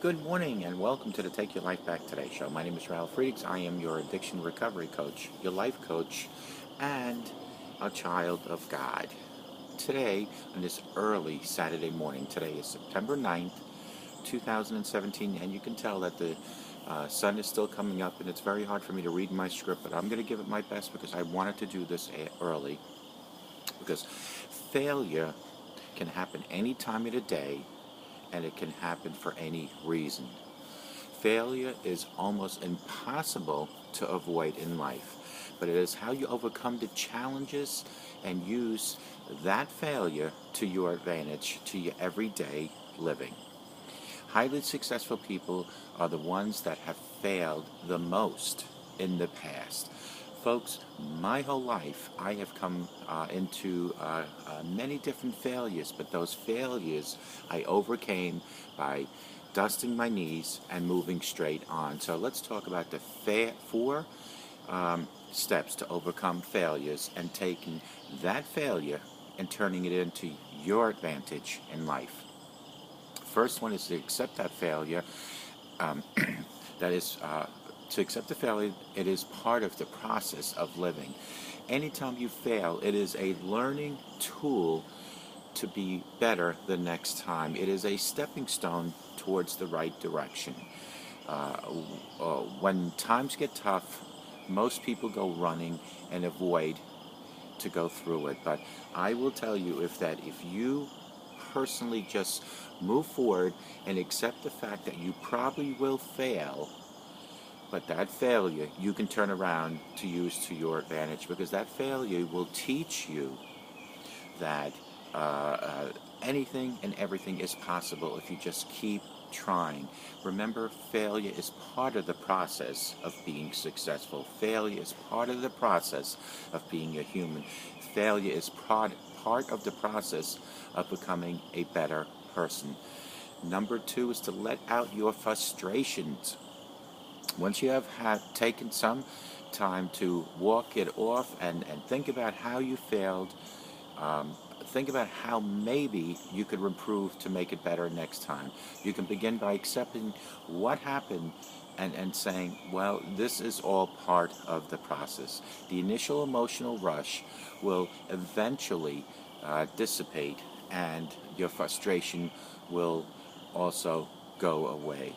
Good morning and welcome to the Take Your Life Back Today show. My name is Ralf Friedrichs. I am your addiction recovery coach, your life coach, and a child of God. Today, on this early Saturday morning, today is September 9th, 2017, and you can tell that the sun is still coming up, and it's very hard for me to read my script, but I'm going to give it my best because I wanted to do this early, because failure can happen any time of the day, and it can happen for any reason. Failure is almost impossible to avoid in life, but it is how you overcome the challenges and use that failure to your advantage to your everyday living. Highly successful people are the ones that have failed the most in the past. Folks, my whole life I have come into many different failures, but those failures I overcame by dusting my knees and moving straight on. So let's talk about the four steps to overcome failures and taking that failure and turning it into your advantage in life. First one is to accept that failure. That is to accept the failure. It is part of the process of living. Anytime you fail, it is a learning tool to be better the next time. It is a stepping stone towards the right direction. When times get tough, most people go running and avoid to go through it. But I will tell you if you personally just move forward and accept the fact that you probably will fail, but that failure you can turn around to use to your advantage, because that failure will teach you that anything and everything is possible if you just keep trying. Remember, failure is part of the process of being successful. Failure is part of the process of being a human. Failure is part of the process of becoming a better person. Number two is to let out your frustrations. Once you have taken some time to walk it off and think about how you failed, think about how maybe you could improve to make it better next time. You can begin by accepting what happened and saying, well, this is all part of the process. The initial emotional rush will eventually dissipate, and your frustration will also go away.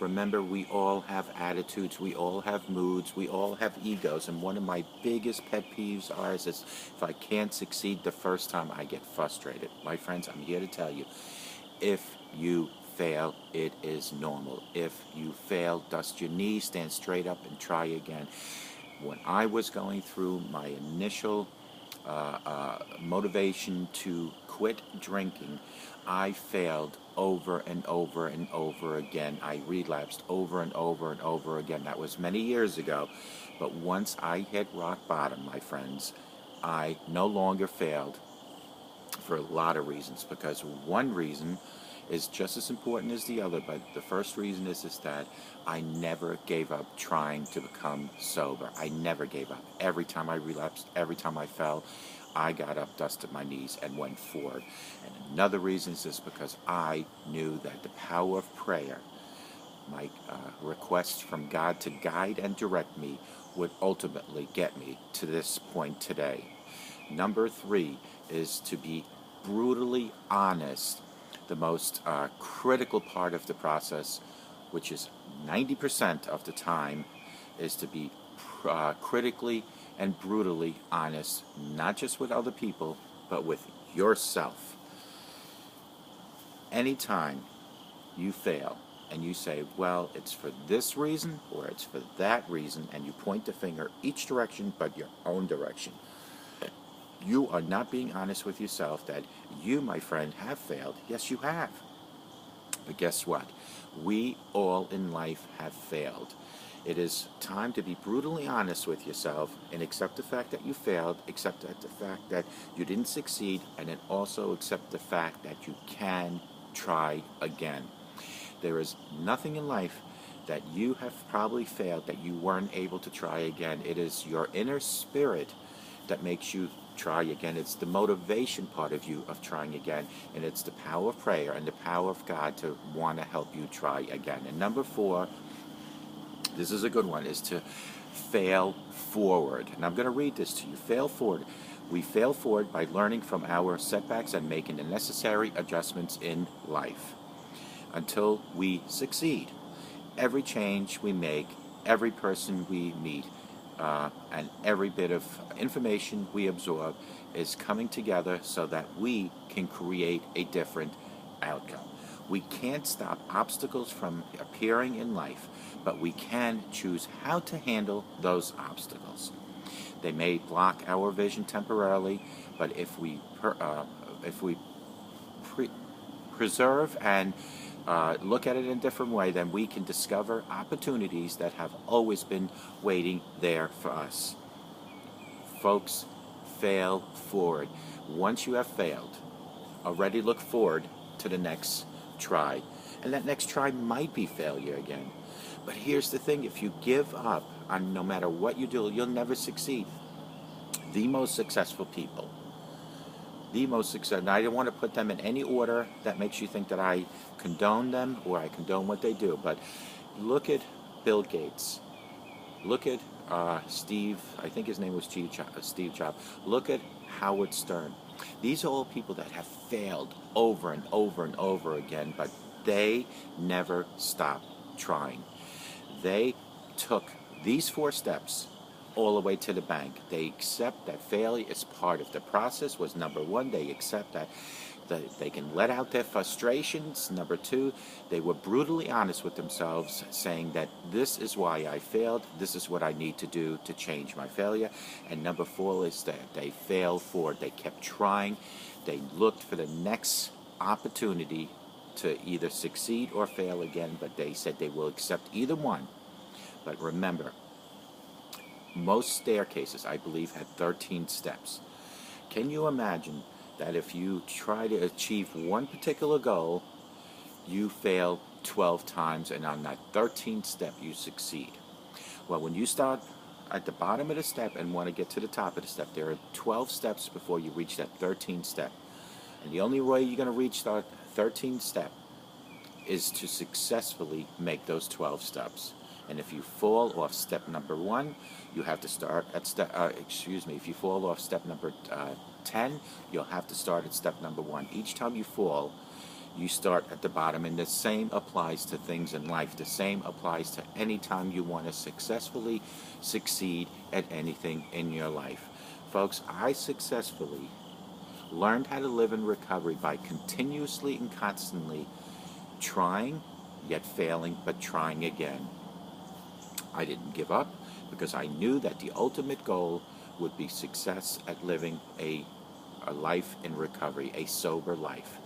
Remember, we all have attitudes, we all have moods, we all have egos, and one of my biggest pet peeves is if I can't succeed the first time, I get frustrated. My friends, I'm here to tell you, if you fail, it is normal. If you fail, dust your knees, stand straight up, and try again. When I was going through my initial motivation to quit drinking, I failed over and over and over again. I relapsed over and over and over again. That was many years ago. But once I hit rock bottom, my friends, I no longer failed, for a lot of reasons. Because one reason is just as important as the other, but the first reason is that I never gave up trying to become sober. I never gave up. Every time I relapsed, every time I fell, I got up, dusted my knees, and went forward. And another reason is this, because I knew that the power of prayer, my request from God to guide and direct me, would ultimately get me to this point today. Number three is to be brutally honest. The most critical part of the process, which is 90% of the time, is to be critically and brutally honest, not just with other people, but with yourself. Anytime you fail and you say, well, it's for this reason or it's for that reason, and you point the finger each direction but your own direction, you are not being honest with yourself that you, my friend, have failed. Yes, you have. But guess what? We all in life have failed. It is time to be brutally honest with yourself and accept the fact that you failed, accept the fact that you didn't succeed, and then also accept the fact that you can try again. There is nothing in life that you have probably failed that you weren't able to try again. It is your inner spirit that makes you try again. It's the motivation part of you of trying again, and it's the power of prayer and the power of God to want to help you try again. And number 4, this is a good one, is to fail forward. And I'm going to read this to you. Fail forward. We fail forward by learning from our setbacks and making the necessary adjustments in life until we succeed. Every change we make, every person we meet, and every bit of information we absorb is coming together so that we can create a different outcome. We can't stop obstacles from appearing in life, but we can choose how to handle those obstacles. They may block our vision temporarily, but if we preserve and look at it in a different way, then we can discover opportunities that have always been waiting there for us. Folks, fail forward. Once you have failed, already look forward to the next try. And that next try might be failure again. But here's the thing, if you give up on no matter what you do, you'll never succeed. The most successful people, and I don't want to put them in any order that makes you think that I condone them or I condone what they do, but look at Bill Gates. Look at Steve, I think his name was Steve Jobs. Look at Howard Stern. These are all people that have failed over and over and over again, but they never stopped trying. They took these 4 steps all the way to the bank. They accept that failure is part of the process, was number 1. They accept that they can let out their frustrations. Number 2, they were brutally honest with themselves, saying that this is why I failed, this is what I need to do to change my failure. And number 4 is that they failed forward. They kept trying. They looked for the next opportunity to either succeed or fail again, but they said they will accept either one. But remember, most staircases, I believe, had 13 steps. Can you imagine that if you try to achieve one particular goal, you fail 12 times, and on that 13th step, you succeed? Well, when you start at the bottom of the step and want to get to the top of the step, there are 12 steps before you reach that 13th step. And the only way you're going to reach that 13th step is to successfully make those 12 steps. And if you fall off step number 1, you have to start at if you fall off step number 10, you'll have to start at step number 1. Each time you fall, you start at the bottom, and the same applies to things in life. The same applies to any time you want to successfully succeed at anything in your life. Folks, I successfully learned how to live in recovery by continuously and constantly trying, yet failing, but trying again. I didn't give up because I knew that the ultimate goal would be success at living a life in recovery, a sober life.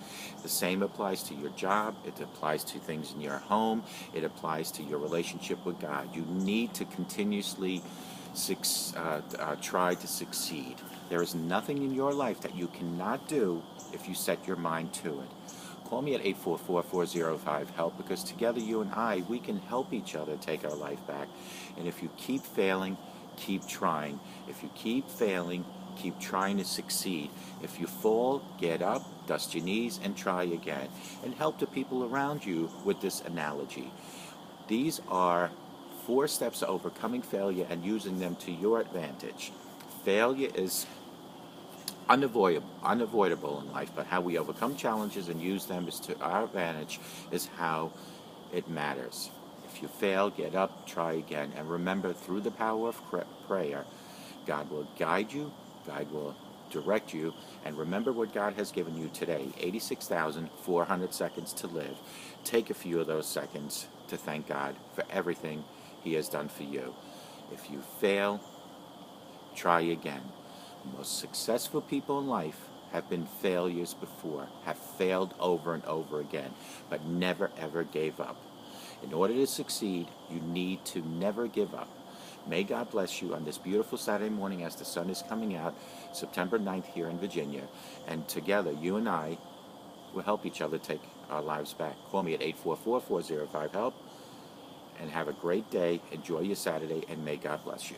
The same applies to your job. It applies to things in your home. It applies to your relationship with God. You need to continuously try to succeed. There is nothing in your life that you cannot do if you set your mind to it. Call me at 844-405-HELP, because together you and I, we can help each other take our life back. And if you keep failing, keep trying. If you keep failing, keep trying to succeed. If you fall, get up, dust your knees, and try again. And help the people around you with this analogy. These are 4 steps to overcoming failure and using them to your advantage. Failure is unavoidable in life, but how we overcome challenges and use them is to our advantage is how it matters. If you fail, get up, try again, and remember, through the power of prayer, God will guide you, God will direct you, and remember what God has given you today, 86,400 seconds to live. Take a few of those seconds to thank God for everything He has done for you. If you fail, try again. The most successful people in life have been failures before, have failed over and over again, but never ever gave up. In order to succeed, you need to never give up. May God bless you on this beautiful Saturday morning as the sun is coming out, September 9th here in Virginia. And together, you and I will help each other take our lives back. Call me at 844-405-HELP. And have a great day. Enjoy your Saturday, and may God bless you.